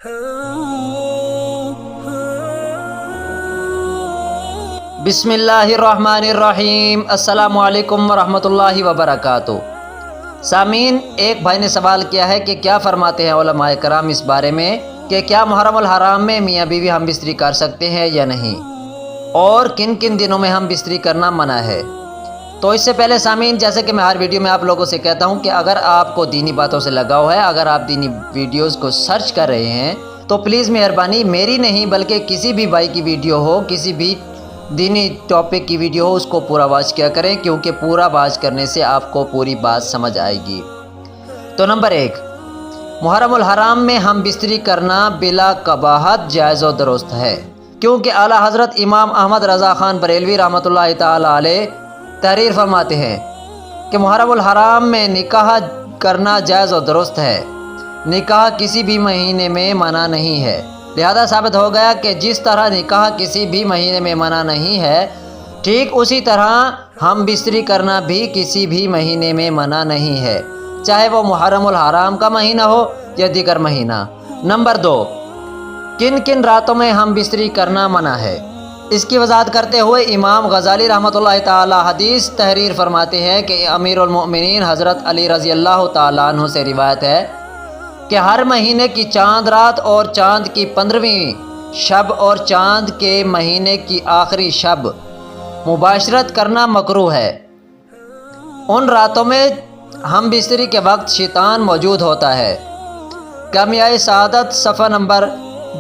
بسم اللہ الرحمن الرحیم۔ السلام علیکم ورحمۃ اللہ وبرکاتہ۔ سامعین، ایک بھائی نے سوال کیا ہے کہ کیا فرماتے ہیں علماء کرام اس بارے میں کہ کیا محرم الحرام میں میاں بیوی ہم بستری کر سکتے ہیں یا نہیں، اور کن کن دنوں میں ہم بستری کرنا منع ہے۔ تو اس سے پہلے سامعین، جیسے کہ میں ہر ویڈیو میں آپ لوگوں سے کہتا ہوں کہ اگر آپ کو دینی باتوں سے لگاؤ ہے، اگر آپ دینی ویڈیوز کو سرچ کر رہے ہیں تو پلیز مہربانی میری نہیں بلکہ کسی بھی بھائی کی ویڈیو ہو، کسی بھی دینی ٹاپک کی ویڈیو ہو، اس کو پورا واچ کیا کریں، کیونکہ پورا واچ کرنے سے آپ کو پوری بات سمجھ آئے گی۔ تو نمبر 1، محرم الحرام میں ہم بستری کرنا بلا قباحت جائز و درست ہے، کیونکہ اعلیٰ حضرت امام احمد رضا خان بریلوی رحمۃ اللہ تعالی علیہ تحریر فرماتے ہیں کہ محرم الحرام میں نکاح کرنا جائز و درست ہے، نکاح کسی بھی مہینے میں منع نہیں ہے۔ لہذا ثابت ہو گیا کہ جس طرح نکاح کسی بھی مہینے میں منع نہیں ہے، ٹھیک اسی طرح ہم بستری کرنا بھی کسی بھی مہینے میں منع نہیں ہے، چاہے وہ محرم الحرام کا مہینہ ہو یا دیگر مہینہ۔ نمبر 2، کن کن راتوں میں ہم بستری کرنا منع ہے، اس کی وضاحت کرتے ہوئے امام غزالی رحمۃ اللہ تعالی حدیث تحریر فرماتے ہیں کہ امیر المؤمنین حضرت علی رضی اللہ تعالیٰ عنہ سے روایت ہے کہ ہر مہینے کی چاند رات اور چاند کی 15ویں شب اور چاند کے مہینے کی آخری شب مباشرت کرنا مکروہ ہے۔ ان راتوں میں ہم بستری کے وقت شیطان موجود ہوتا ہے۔ کامیائے سعادت صفحہ نمبر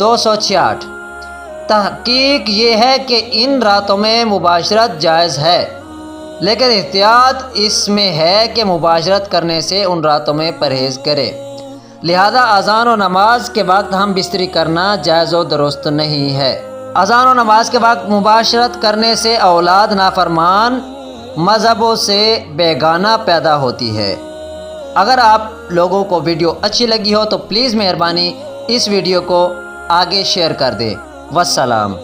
266۔ تحقیق یہ ہے کہ ان راتوں میں مباشرت جائز ہے، لیکن احتیاط اس میں ہے کہ مباشرت کرنے سے ان راتوں میں پرہیز کرے۔ لہذا اذان و نماز کے وقت ہم بستری کرنا جائز و درست نہیں ہے۔ اذان و نماز کے وقت مباشرت کرنے سے اولاد نافرمان مذہبوں سے بیگانہ پیدا ہوتی ہے۔ اگر آپ لوگوں کو ویڈیو اچھی لگی ہو تو پلیز مہربانی اس ویڈیو کو آگے شیئر کر دیں۔ والسلام۔